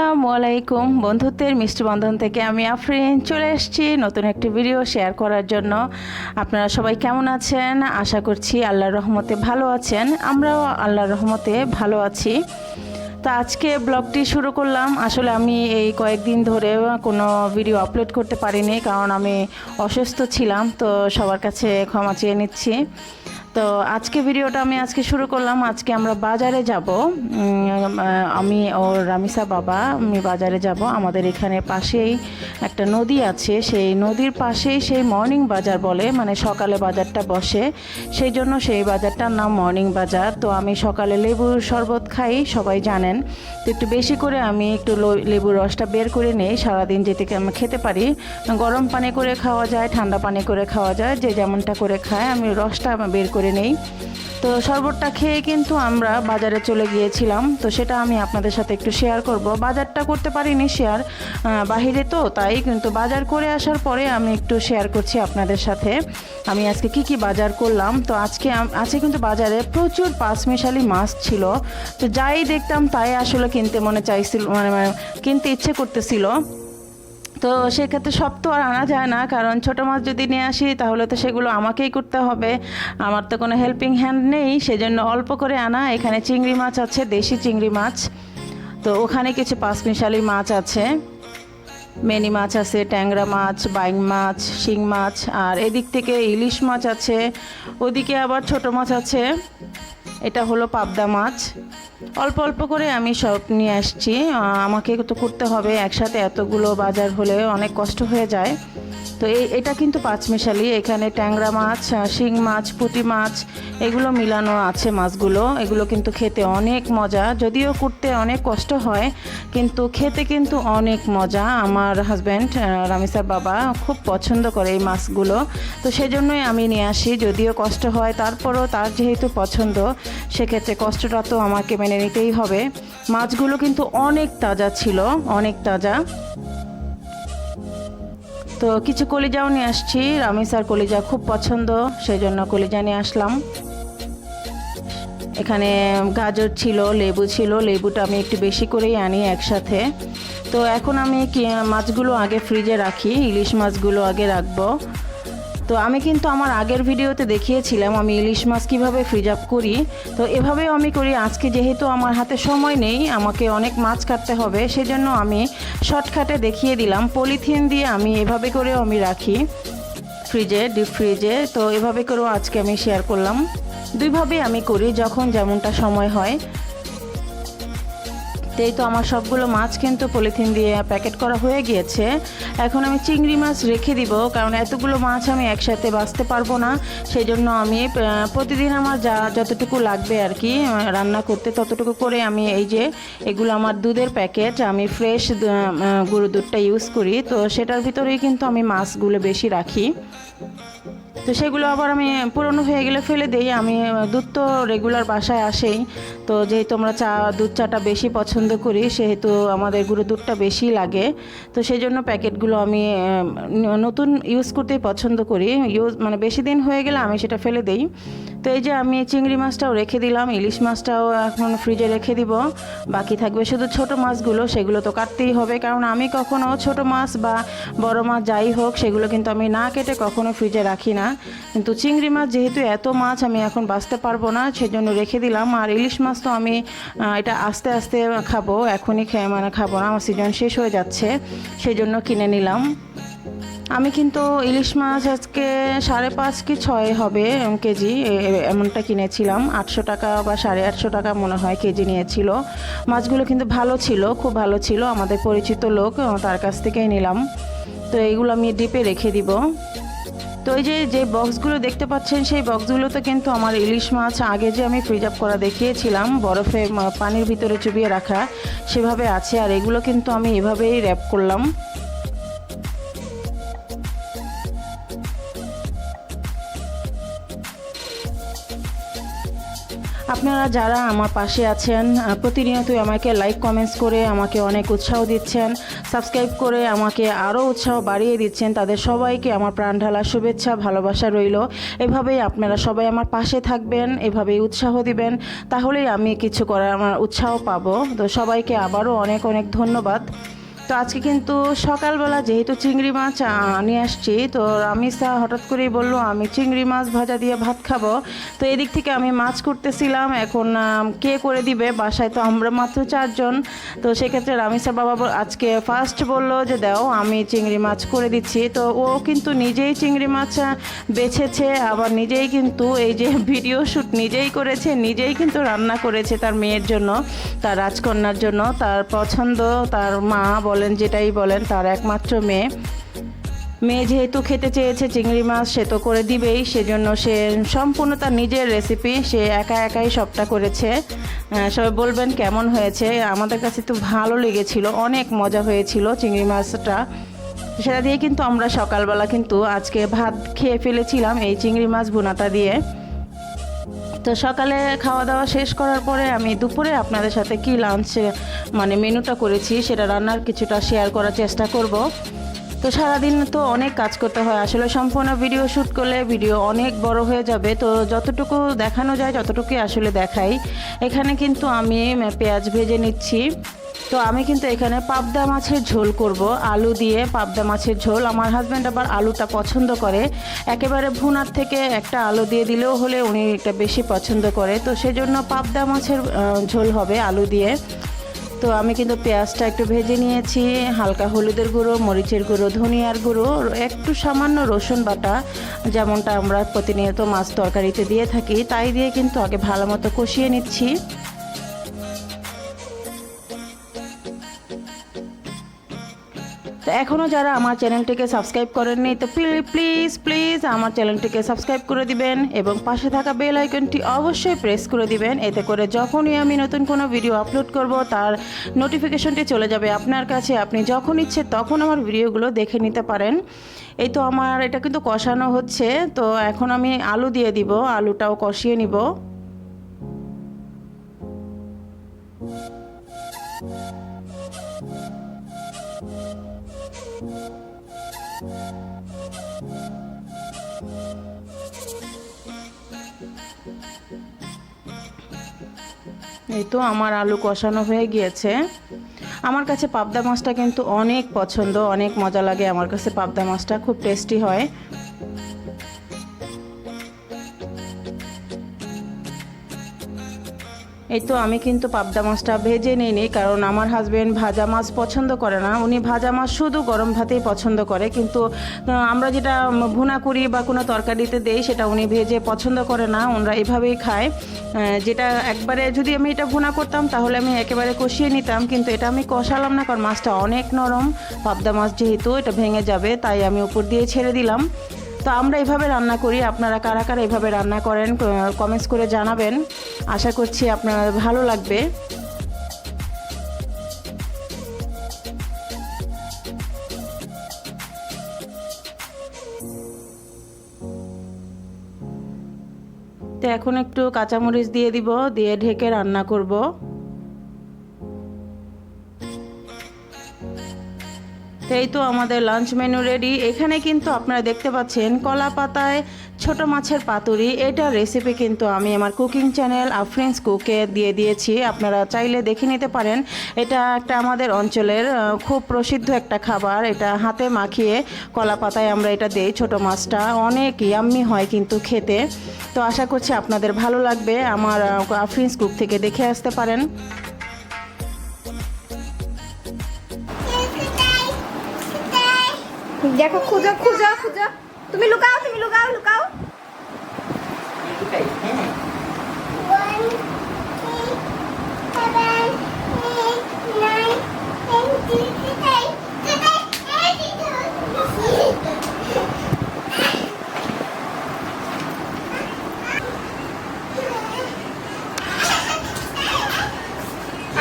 আসসালামু আলাইকুম। বন্ধুত্বের মিষ্টি বন্ধন থেকে আমি আফরিন চলে এসেছি নতুন একটি ভিডিও শেয়ার করার জন্য। আপনারা সবাই কেমন আছেন? আশা করছি আল্লাহর রহমতে ভালো আছেন। আমরাও আল্লাহর রহমতে ভালো আছি। তো আজকে ব্লগটি শুরু করলাম। আসলে আমি এই কয়েকদিন ধরে কোনো ভিডিও আপলোড করতে পারিনি, কারণ আমি অসুস্থ ছিলাম। তো সবার কাছে ক্ষমা চেয়ে নিচ্ছি। তো আজকে ভিডিওটা আমি আজকে শুরু করলাম। আজকে আমরা বাজারে যাব। আমি ও রামিসা বাবা আমি বাজারে যাব। আমাদের এখানে পাশেই একটা নদী আছে, সেই নদীর পাশেই সেই মর্নিং বাজার বলে, মানে সকালে বাজারটা বসে, সেই জন্য সেই বাজারটার নাম মর্নিং বাজার। তো আমি সকালে লেবুর শরবত খাই, সবাই জানেন। তো একটু বেশি করে আমি একটু লেবুর রসটা বের করে নেই, সারাদিন যেটিকে আমি খেতে পারি। গরম পানি করে খাওয়া যায়, ঠান্ডা পানি করে খাওয়া যায়, যে যেমনটা করে খায়, আমি রসটা বের করে নেই। তো শরবতটা খেয়ে কিন্তু আমরা বাজারে চলে গিয়েছিলাম। তো সেটা আমি আপনাদের সাথে একটু শেয়ার করব। বাজারটা করতে পারিনি শেয়ার, বাহিরে তো, তাই কিন্তু বাজার করে আসার পরে আমি একটু শেয়ার করছি আপনাদের সাথে আমি আজকে কি বাজার করলাম। তো আজকে কিন্তু বাজারে প্রচুর পাঁচমিশালি মাছ ছিল। তো যাই দেখতাম তাই আসলে কিনতে মনে চাইছিল, মানে কিনতে ইচ্ছে করতেছিল। তো সেক্ষেত্রে সব তো আর আনা যায় না, কারণ ছোটো মাছ যদি নিয়ে আসি তাহলে তো সেগুলো আমাকেই করতে হবে, আমার তো কোনো হেল্পিং হ্যান্ড নেই। সেজন্য অল্প করে আনা। এখানে চিংড়ি মাছ আছে, দেশি চিংড়ি মাছ। তো ওখানে কিছু পাঁচমিশালি মাছ আছে, মেনি মাছ আছে, ট্যাংরা মাছ, বাইং মাছ, শিং মাছ, আর এদিক থেকে ইলিশ মাছ আছে, ওদিকে আবার ছোটো মাছ আছে। এটা হলো পাবদা মাছ। অল্প অল্প করে আমি সব নিয়ে আসছি। আমাকে তো করতে হবে একসাথে, এতগুলো বাজার হলে অনেক কষ্ট হয়ে যায়। তো এটা কিন্তু পাঁচমিশালি। এখানে ট্যাংরা মাছ, শিং মাছ, পুঁটি মাছ এগুলো মিলানো আছে মাছগুলো। এগুলো কিন্তু খেতে অনেক মজা, যদিও করতে অনেক কষ্ট হয়, কিন্তু খেতে কিন্তু অনেক মজা। আমার হাজব্যান্ড রামিসার বাবা খুব পছন্দ করে এই মাছগুলো, তো সেজন্যই আমি নিয়ে আসি। যদিও কষ্ট হয়, তারপরও তার যেহেতু পছন্দ, সেক্ষেত্রে কষ্টটা তো আমাকে মেনে নিতেই হবে। মাছগুলো কিন্তু অনেক তাজা ছিল, অনেক তাজা। তো কিছু কলিজাও নিয়ে আসছি, রামিসার কলিজা খুব পছন্দ, সেই জন্য কলিজা নিয়ে আসলাম। এখানে গাজর ছিল, লেবু ছিল, লেবুটা আমি একটু বেশি করেই আনি একসাথে। তো এখন আমি মাছগুলো আগে ফ্রিজে রাখি, ইলিশ মাছগুলো আগে রাখবো। তো আমি কিন্তু আমার আগের ভিডিওতে দেখিয়েছিলাম আমি ইলিশ মাছ কীভাবে ফ্রিজ আপ করি। তো এভাবেও আমি করি। আজকে যেহেতু আমার হাতে সময় নেই, আমাকে অনেক মাছ কাটতে হবে, সেজন্য আমি শর্টকাটে দেখিয়ে দিলাম। পলিথিন দিয়ে আমি এভাবে করেও আমি রাখি ফ্রিজে, ডিপ ফ্রিজে। তো এভাবে করেও আজকে আমি শেয়ার করলাম। দুইভাবেই আমি করি, যখন যেমনটা সময় হয়। এই তো আমার সবগুলো মাছ কিন্তু পলিথিন দিয়ে প্যাকেট করা হয়ে গিয়েছে। এখন আমি চিংড়ি মাছ রেখে দিব, কারণ এতগুলো মাছ আমি একসাথে বাছতে পারবো না। সেই জন্য আমি প্রতিদিন আমার যতটুকু লাগবে আর কি রান্না করতে, ততটুকু করে আমি এই যে এগুলো আমার দুধের প্যাকেট, আমি ফ্রেশ গরুর দুধটা ইউজ করি, তো সেটার ভিতরেই কিন্তু আমি মাছগুলো বেশি রাখি। তো সেগুলো আবার আমি পুরনো হয়ে গেলে ফেলে দিই। আমি দুধ তো রেগুলার বাসায় আসেই, তো যেহেতু আমরা দুধ চাটা বেশি পছন্দ করি, সেহেতু আমাদের গুঁড়ো দুধটা বেশি লাগে। তো সেই জন্য প্যাকেটগুলো আমি নতুন ইউজ করতেই পছন্দ করি। মানে বেশি দিন হয়ে গেলে আমি সেটা ফেলে দিই। তো এই যে আমি চিংড়ি মাছটাও রেখে দিলাম, ইলিশ মাছটাও এখন ফ্রিজে রেখে দিব। বাকি থাকবে শুধু ছোট মাছগুলো, সেগুলো তো কাটতেই হবে, কারণ আমি কখনও ছোট মাছ বা বড় মাছ যাই হোক সেগুলো কিন্তু আমি না কেটে কখনো ফ্রিজে রাখি না। কিন্তু চিংড়ি মাছ যেহেতু এত মাছ আমি এখন বাঁচতে পারবো না, সেজন্য রেখে দিলাম। আর ইলিশ মাছ তো আমি এটা আস্তে আস্তে খাবো, এখনই খাবো না, আমার সিজন শেষ হয়ে যাচ্ছে, সেই জন্য কিনে নিলাম। আমি কিন্তু ইলিশ মাছ আজকে 5.5 কি 6 হবে কেজি, এমনটা কিনেছিলাম। 800 টাকা বা 850 টাকা মনে হয় কেজি নিয়েছিল। মাছগুলো কিন্তু ভালো ছিল, খুব ভালো ছিল, আমাদের পরিচিত লোক, তার কাছ থেকেই নিলাম। তো এইগুলো আমি ডিপে রেখে দিব। তো এই যে বক্সগুলো দেখতে পাচ্ছেন, সেই বক্সগুলোতে কিন্তু আমার ইলিশ মাছ আগে যে আমি ফ্রিজ আপ করা দেখিয়েছিলাম, বরফে পানির ভিতরে চুবিয়ে রাখা, সেভাবে আছে। আর এগুলো কিন্তু আমি এভাবেই র্যাপ করলাম। আপনারা যারা আমার পাশে আছেন, প্রতিনিয়তই আমাকে লাইক কমেন্টস করে আমাকে অনেক উৎসাহ দিচ্ছেন, সাবস্ক্রাইব করে আমাকে আরও উৎসাহ বাড়িয়ে দিচ্ছেন, তাদের সবাইকে আমার প্রাণঢালা শুভেচ্ছা ভালোবাসা রইল। এভাবেই আপনারা সবাই আমার পাশে থাকবেন, এভাবেই উৎসাহ দিবেন, তাহলেই আমি কিছু করার আমার উৎসাহ পাবো। তো সবাইকে আবারও অনেক অনেক ধন্যবাদ। তো আজকে কিন্তু সকালবেলা যেহেতু চিংড়ি মাছ নিয়ে আসছি, তো রামিসা হঠাৎ করেই বললো আমি চিংড়ি মাছ ভাজা দিয়ে ভাত খাবো। তো এদিক থেকে আমি মাছ করতেছিলাম, এখন কে করে দিবে, বাসায় তো আমরা মাত্র 4 জন। তো সেক্ষেত্রে রামিসা বাবা আজকে ফার্স্ট বললো যে দাও আমি চিংড়ি মাছ করে দিচ্ছি। তো ও কিন্তু নিজেই চিংড়ি মাছ বেছেছে, আবার নিজেই কিন্তু এই যে ভিডিও শ্যুট নিজেই করেছে, নিজেই কিন্তু রান্না করেছে তার মেয়ের জন্য, তার রাজকন্যার জন্য, তার পছন্দ, তার মা বলেন যেটাই বলেন, তার একমাত্র মেয়ে যেহেতু খেতে চেয়েছে চিংড়ি মাছ, সে তো করে দিবেই, সেজন্য সে সম্পূর্ণ তার নিজের রেসিপি, সে একাই সবটা করেছে। সবাই বলবেন কেমন হয়েছে, আমাদের কাছে তো ভালো লেগেছিল, অনেক মজা হয়েছিল চিংড়ি মাছটা। সেটা দিয়ে কিন্তু আমরা সকালবেলা কিন্তু আজকে ভাত খেয়ে ফেলেছিলাম এই চিংড়ি মাছ ভুনাটা দিয়ে। তো সকালে খাওয়া দাওয়া শেষ করার পরে আমি দুপুরে আপনাদের সাথে কি লাঞ্চ মানে মেনুটা করেছি সেটা রান্নার কিছুটা শেয়ার করার চেষ্টা করব। তো সারাদিন তো অনেক কাজ করতে হয়, আসলে সম্পূর্ণ ভিডিও শ্যুট করলে ভিডিও অনেক বড় হয়ে যাবে, তো যতটুকু দেখানো যায় ততটুকুই আসলে দেখাই। এখানে কিন্তু আমি পেঁয়াজ ভেজে নিচ্ছি। তো আমি কিন্তু এখানে পাবদা মাছের ঝোল করব, আলু দিয়ে পাবদা মাছের ঝোল। আমার হাজব্যান্ড আবার আলুটা পছন্দ করে, একেবারে ভুনার থেকে একটা আলু দিয়ে দিলেও হলে উনি এটা বেশি পছন্দ করে, তো সেজন্য পাবদা মাছের ঝোল হবে আলু দিয়ে। তো আমি কিন্তু পেঁয়াজটা একটু ভেজে নিয়েছি, হালকা হলুদের গুঁড়ো, মরিচের গুঁড়ো, ধনিয়ার গুঁড়ো, একটু সামান্য রসুন বাটা, যেমনটা আমরা প্রতিনিয়ত মাছ তরকারিতে দিয়ে থাকি, তাই দিয়ে কিন্তু আগে ভালো মতো কষিয়ে নিচ্ছি। তো এখনও যারা আমার চ্যানেলটিকে সাবস্ক্রাইব করেননি, তো প্লিজ আমার চ্যানেলটিকে সাবস্ক্রাইব করে দিবেন এবং পাশে থাকা বেল আইকনটি অবশ্যই প্রেস করে দিবেন, এতে করে যখনই আমি নতুন কোনো ভিডিও আপলোড করব তার নোটিফিকেশনটি চলে যাবে আপনার কাছে, আপনি যখন ইচ্ছে তখন আমার ভিডিওগুলো দেখে নিতে পারেন। এই তো আমার এটা কিন্তু কষানো হচ্ছে, তো এখন আমি আলু দিয়ে দিব, আলুটাও কষিয়ে নিব। এই তো আমার আলু কষানো হয়ে গিয়েছে। আমার কাছে পাবদা মাছটা কিন্তু অনেক পছন্দ, অনেক মজা লাগে, আমার কাছে পাবদা মাছটা খুব টেস্টি হয়। এই তো আমি কিন্তু পাবদা মাছটা ভেজে নিইনি, কারণ আমার হাজবেন্ড ভাজা মাছ পছন্দ করে না, উনি ভাজা মাছ শুধু গরম ভাতেই পছন্দ করে, কিন্তু আমরা যেটা ভুনা করি বা কোনো তরকারিতে দেই সেটা উনি ভেজে পছন্দ করে না, ওনারা এভাবেই খায়। যেটা একবারে যদি আমি এটা ভুনা করতাম তাহলে আমি একেবারে কষিয়ে নিতাম, কিন্তু এটা আমি কষালাম না, কারণ মাছটা অনেক নরম, পাবদা মাছ যেহেতু এটা ভেঙে যাবে, তাই আমি উপর দিয়ে ছেড়ে দিলাম। তো আমরা এভাবে রান্না করি, আপনারা কারা কারা এভাবে রান্না করেন কমেন্টস করে জানাবেন, আশা করছি আপনার ভালো লাগবে। তো এখন একটু কাঁচামরিচ দিয়ে দিব, দিয়ে ঢেকে রান্না করব। তো এই তো আমাদের লাঞ্চ মেনু রেডি। এখানে কিন্তু আপনারা দেখতে পাচ্ছেন কলা পাতায় ছোট মাছের পাতুরি, এটা রেসিপি কিন্তু আমি আমার কুকিং চ্যানেল আফরিনস কুকে দিয়ে দিয়েছি, আপনারা চাইলে দেখে নিতে পারেন। এটা একটা আমাদের অঞ্চলের খুব প্রসিদ্ধ একটা খাবার, এটা হাতে মাখিয়ে কলা পাতায় আমরা এটা দেই, ছোট মাছটা অনেক ইয়াম্মি হয় কিন্তু খেতে। তো আশা করছি আপনাদের ভালো লাগবে, আমার আফরিনস কুক থেকে দেখে আসতে পারেন। দেখো খুঁজো খুঁজো খুঁজো, তুমি লুকাও তুমি লুকাও লুকাও।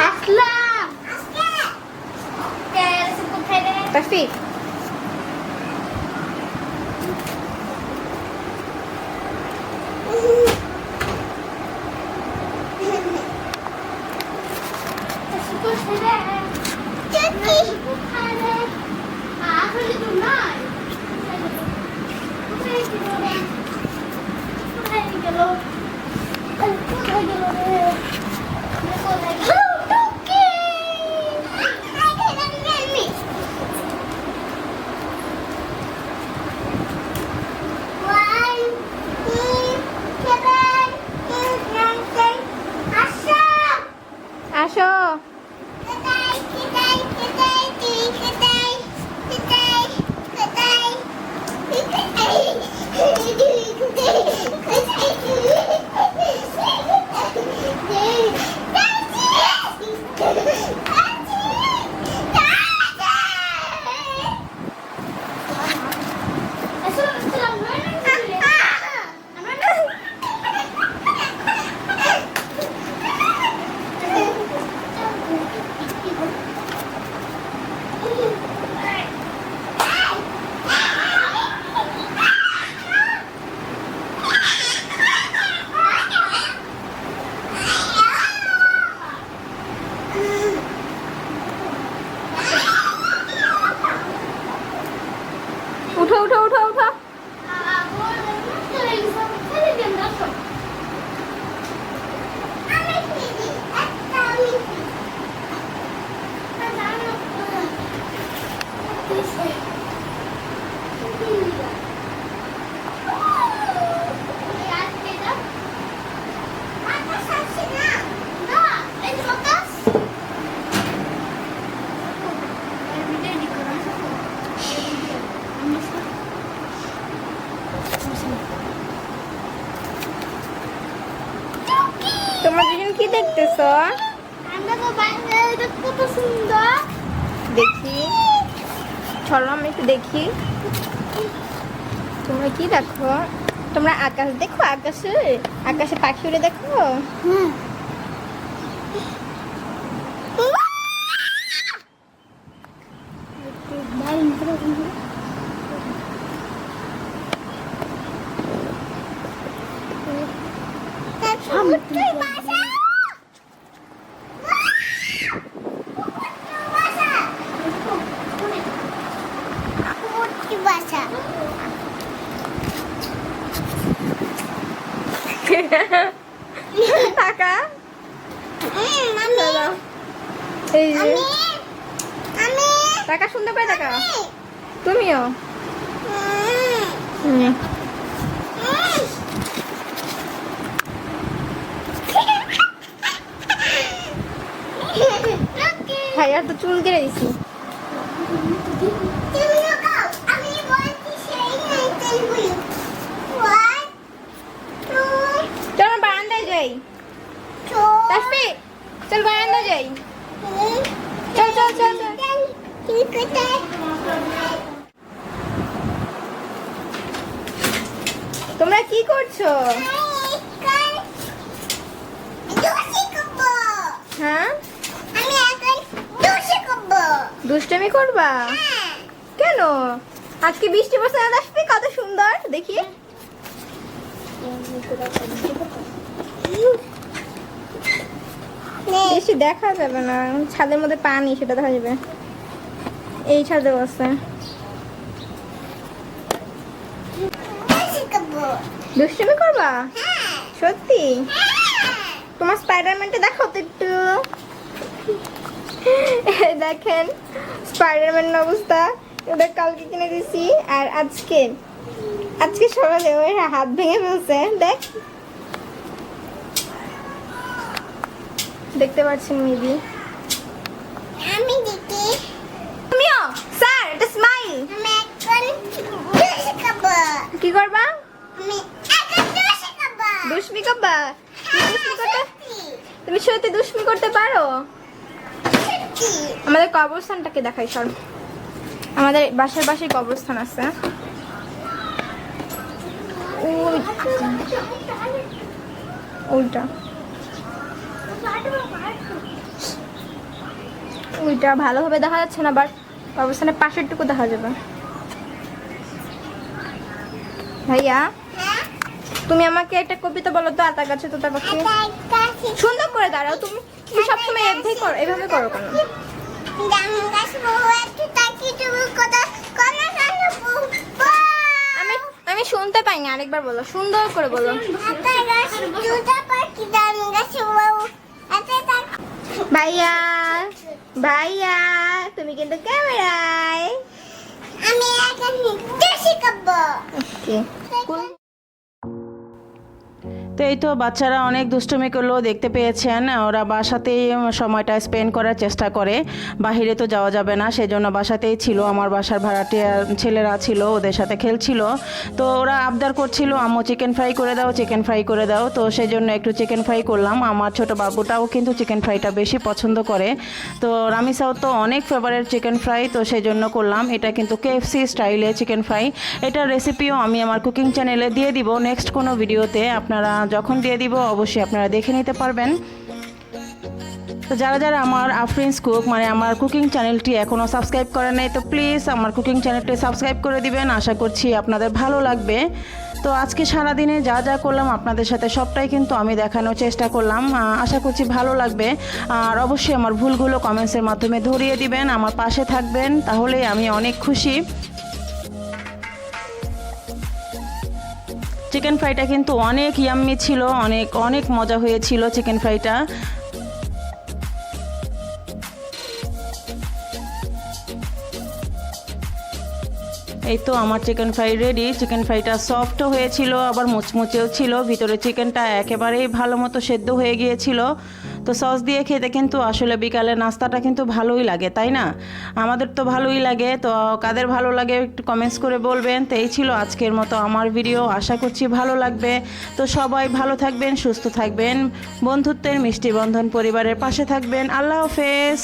আসলাম তাফি তোমরা দুজন কি দেখতেছ? কত সুন্দর দেখি, চলো আমি একটু দেখি। তোমরা কি দেখো? তোমরা আকাশ দেখো, আকাশে পাখি উড়ে দেখো। টাকা এই যে টাকা শুনতে পাই, টাকা তুমিও ভাইয়ার তো চুল কেটে দিছি। চলো বারান্দায় যাই, চল বারান্দায় যাই, চল চল চল চল। তোমরা কি করছো? হ্যাঁ দুষ্টমি করবা কেন? আজকে বৃষ্টি পড়ছে না, আসবে কত সুন্দর দেখি। বেশি দেখা যাবে না, ছাদের মধ্যে পানি, সেটা দেখা যাবে। এই ছাদে আছে। দুষ্টমি করবা সত্যি? তোমার স্পাইডারম্যানটা দেখো তো একটু। দেখেন স্পাইডারম্যান অবস্থা, ওটা কালকে কিনে দিছি আর আজকে সকালে ওর হাত ভেঙে ফেলছে। দেখতে পাচ্ছেন মেবি। আমি দেখি। তুমিও স্যার, এটা স্মাইল। আমি এখন দুষ্টমি করব। কি করবা? আমি এখন দুষ্টমি করব। দুষ্টমি করবা? কি দুষ্টমি করতে? তুমি সত্যি দুষ্টমি করতে পারো? সত্যি। আমাদের কবরস্থানটাকে দেখাই সর। আমাদের বাসার পাশে কবরস্থান আছে। ওইটা ওইটা ভালোভাবে দেখা যাচ্ছে না, বাট কবরস্থানের পাশেরটুকু দেখা যাবে। ভাইয়া তুমি আমাকে একটা কবিতা বলো তো, আতা গাছে তোতা পাখি। সুন্দর করে দাঁড়াও, তুমি সবসময় এভাবে করো কেন? আমি শুনতে পাই না, আরেকবার বলো, সুন্দর করে বলো। ভাইয়া ভাইয়া তুমি কিন্তু ক্যামেরায়। আমি এখন শিখাব। ওকে তো এই তো বাচ্চারা অনেক দুষ্টুমি করলেও দেখতে পেয়েছেন, ওরা বাসাতেই সময়টা স্পেন্ড করার চেষ্টা করে। বাহিরে তো যাওয়া যাবে না, সেজন্য বাসাতেই ছিল। আমার বাসার ভাড়াটিয়া ছেলেরা ছিল, ওদের সাথে খেলছিল। তো ওরা আবদার করছিল, আম্মু চিকেন ফ্রাই করে দাও, চিকেন ফ্রাই করে দাও। তো সেই জন্য একটু চিকেন ফ্রাই করলাম। আমার ছোট বাবুটাও কিন্তু চিকেন ফ্রাইটা বেশি পছন্দ করে। তো রামিসাও তো অনেক ফেভারিট চিকেন ফ্রাই, তো সেই জন্য করলাম। এটা কিন্তু কেএফসি স্টাইলে চিকেন ফ্রাই। এটার রেসিপিও আমি আমার কুকিং চ্যানেলে দিয়ে দিব নেক্সট কোনো ভিডিওতে। আপনারা যখন দিয়ে দিব অবশ্যই আপনারা দেখে নিতে পারবেন। তো যারা যারা আমার আফরিনস কুক মানে আমার কুকিং চ্যানেলটি এখনও সাবস্ক্রাইব করে নাই, তো প্লিজ আমার কুকিং চ্যানেলটি সাবস্ক্রাইব করে দিবেন। আশা করছি আপনাদের ভালো লাগবে। তো আজকে সারাদিনে যা যা করলাম আপনাদের সাথে সবটাই কিন্তু আমি দেখানোর চেষ্টা করলাম। আশা করছি ভালো লাগবে। আর অবশ্যই আমার ভুলগুলো কমেন্টসের মাধ্যমে ধরিয়ে দিবেন, আমার পাশে থাকবেন, তাহলেই আমি অনেক খুশি। চিকেন ফ্রাইটা কিন্তু অনেক ইয়াম্মি ছিল, অনেক অনেক মজা হয়েছিল চিকেন ফ্রাইটা। এই তো আমার চিকেন ফ্রাই রেডি। চিকেন ফ্রাইটা সফটও হয়েছিল, আবার মুচমুচেও ছিল, ভিতরে চিকেনটা একেবারেই ভালো মতো সেদ্ধ হয়ে গিয়েছিল। তো সস দিয়ে খেতে কিন্তু আসলে বিকালের নাস্তাটা কিন্তু ভালোই লাগে, তাই না? আমাদের তো ভালোই লাগে। তো কাদের ভালো লাগে একটু কমেন্টস করে বলবেন। তো এই ছিল আজকের মতো আমার ভিডিও, আশা করছি ভালো লাগবে। তো সবাই ভালো থাকবেন, সুস্থ থাকবেন, বন্ধুত্বের মিষ্টি বন্ধন পরিবারের পাশে থাকবেন। আল্লাহ হাফেজ।